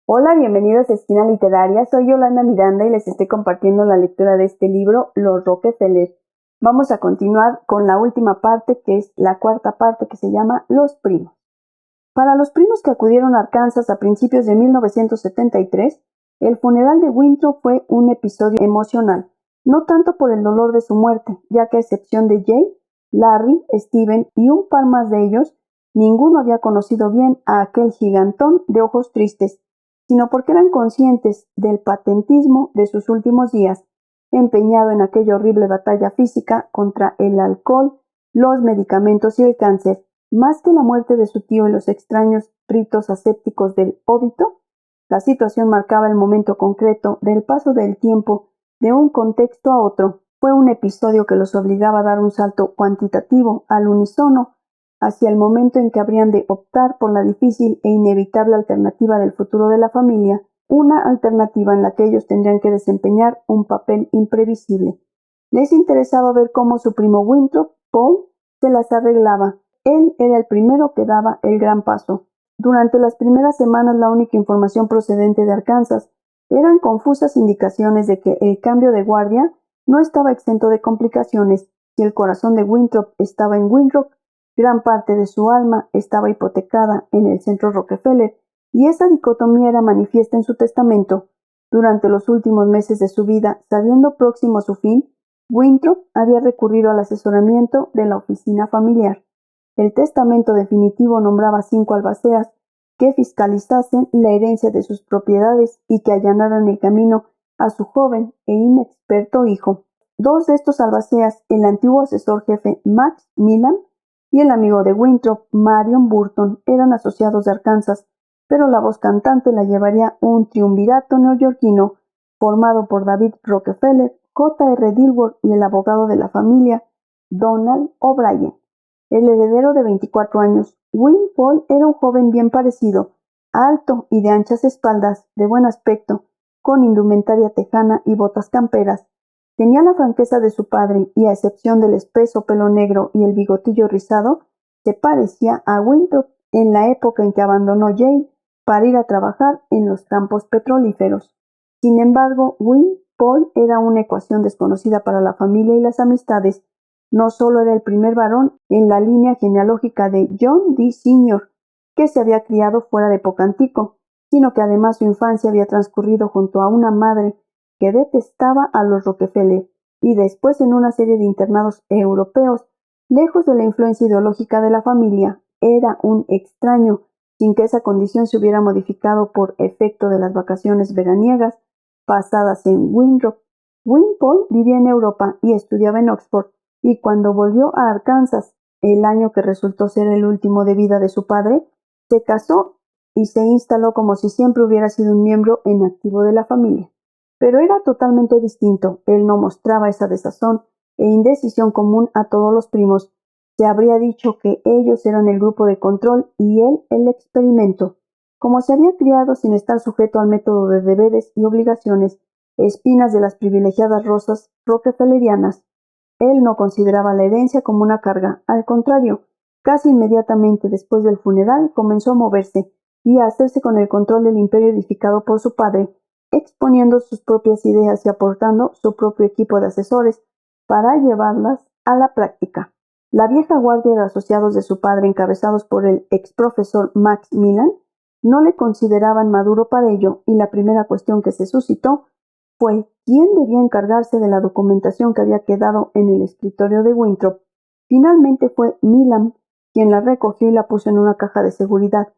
Hola, bienvenidos a Esquina Literaria. Soy Yolanda Miranda y les estoy compartiendo la lectura de este libro, Los Rockefeller. Vamos a continuar con la última parte, que es la cuarta parte, que se llama Los Primos. Para los primos que acudieron a Arkansas a principios de 1973, el funeral de Winthrop fue un episodio emocional, no tanto por el dolor de su muerte, ya que a excepción de Jay, Larry, Steven y un par más de ellos, ninguno había conocido bien a aquel gigantón de ojos tristes, sino porque eran conscientes del patetismo de sus últimos días, empeñado en aquella horrible batalla física contra el alcohol, los medicamentos y el cáncer. Más que la muerte de su tío y los extraños ritos ascéticos del óbito, la situación marcaba el momento concreto del paso del tiempo de un contexto a otro. Fue un episodio que los obligaba a dar un salto cuantitativo al unísono hacia el momento en que habrían de optar por la difícil e inevitable alternativa del futuro de la familia, una alternativa en la que ellos tendrían que desempeñar un papel imprevisible. Les interesaba ver cómo su primo Winthrop, Paul, se las arreglaba. Él era el primero que daba el gran paso. Durante las primeras semanas la única información procedente de Arkansas eran confusas indicaciones de que el cambio de guardia no estaba exento de complicaciones. Si el corazón de Winthrop estaba en Winthrop, gran parte de su alma estaba hipotecada en el centro Rockefeller, y esa dicotomía era manifiesta en su testamento. Durante los últimos meses de su vida, sabiendo próximo a su fin, Winthrop había recurrido al asesoramiento de la oficina familiar. El testamento definitivo nombraba 5 albaceas que fiscalizasen la herencia de sus propiedades y que allanaran el camino a su joven e inexperto hijo. 2 de estos albaceas, el antiguo asesor jefe Max Millan y el amigo de Winthrop, Marion Burton, eran asociados de Arkansas, pero la voz cantante la llevaría un triunvirato neoyorquino formado por David Rockefeller, J.R. Dilworth y el abogado de la familia, Donald O'Brien. El heredero de 24 años, Win Paul, era un joven bien parecido, alto y de anchas espaldas, de buen aspecto, con indumentaria tejana y botas camperas. Tenía la franqueza de su padre y, a excepción del espeso pelo negro y el bigotillo rizado, se parecía a Winthrop en la época en que abandonó Yale para ir a trabajar en los campos petrolíferos. Sin embargo, Win Paul era una ecuación desconocida para la familia y las amistades. No solo era el primer varón en la línea genealógica de John D. Sr., que se había criado fuera de Pocantico, sino que además su infancia había transcurrido junto a una madre que detestaba a los Rockefeller, y después en una serie de internados europeos, lejos de la influencia ideológica de la familia. Era un extraño, sin que esa condición se hubiera modificado por efecto de las vacaciones veraniegas pasadas en Winthrop. Win Paul vivía en Europa y estudiaba en Oxford, y cuando volvió a Arkansas, el año que resultó ser el último de vida de su padre, se casó y se instaló como si siempre hubiera sido un miembro en activo de la familia. Pero era totalmente distinto. Él no mostraba esa desazón e indecisión común a todos los primos. Se habría dicho que ellos eran el grupo de control y él el experimento. Como se había criado sin estar sujeto al método de deberes y obligaciones, espinas de las privilegiadas rosas rockefellerianas, él no consideraba la herencia como una carga. Al contrario, casi inmediatamente después del funeral comenzó a moverse y a hacerse con el control del imperio edificado por su padre, exponiendo sus propias ideas y aportando su propio equipo de asesores para llevarlas a la práctica. La vieja guardia de asociados de su padre, encabezados por el ex profesor Max Millan, no le consideraban maduro para ello, y la primera cuestión que se suscitó fue quién debía encargarse de la documentación que había quedado en el escritorio de Winthrop. Finalmente fue Millan quien la recogió y la puso en una caja de seguridad.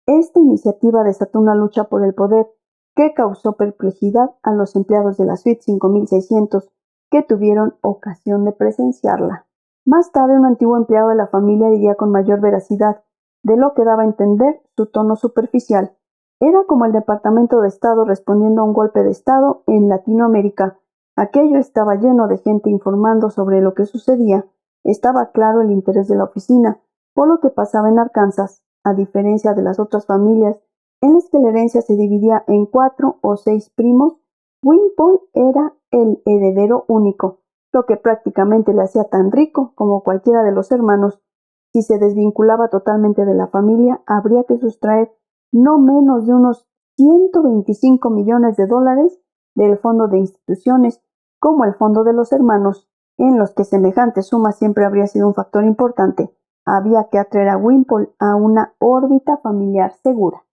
Esta iniciativa desató una lucha por el poder que causó perplejidad a los empleados de la suite 5600 que tuvieron ocasión de presenciarla. Más tarde, un antiguo empleado de la familia diría con mayor veracidad de lo que daba a entender su tono superficial. Era como el Departamento de Estado respondiendo a un golpe de Estado en Latinoamérica. Aquello estaba lleno de gente informando sobre lo que sucedía. Estaba claro el interés de la oficina por lo que pasaba en Arkansas, a diferencia de las otras familias en las que la herencia se dividía en 4 o 6 primos. Win Paul era el heredero único, lo que prácticamente le hacía tan rico como cualquiera de los hermanos. Si se desvinculaba totalmente de la familia, habría que sustraer no menos de unos $125 millones del Fondo de Instituciones, como el Fondo de los Hermanos, en los que semejante suma siempre habría sido un factor importante. Había que atraer a Wimpole a una órbita familiar segura.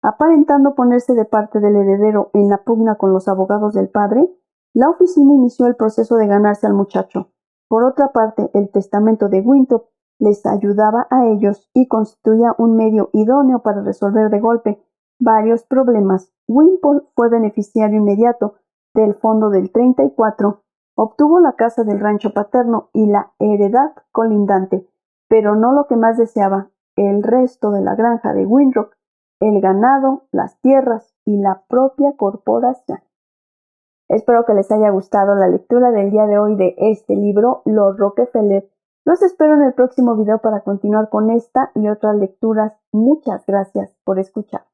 Aparentando ponerse de parte del heredero en la pugna con los abogados del padre, la oficina inició el proceso de ganarse al muchacho. Por otra parte, el testamento de Winthrop les ayudaba a ellos y constituía un medio idóneo para resolver de golpe varios problemas. Wimpole fue beneficiario inmediato del fondo del 34, obtuvo la casa del rancho paterno y la heredad colindante, pero no lo que más deseaba, el resto de la granja de Winthrop, el ganado, las tierras y la propia corporación. Espero que les haya gustado la lectura del día de hoy de este libro, Los Rockefeller. Los espero en el próximo video para continuar con esta y otras lecturas. Muchas gracias por escuchar.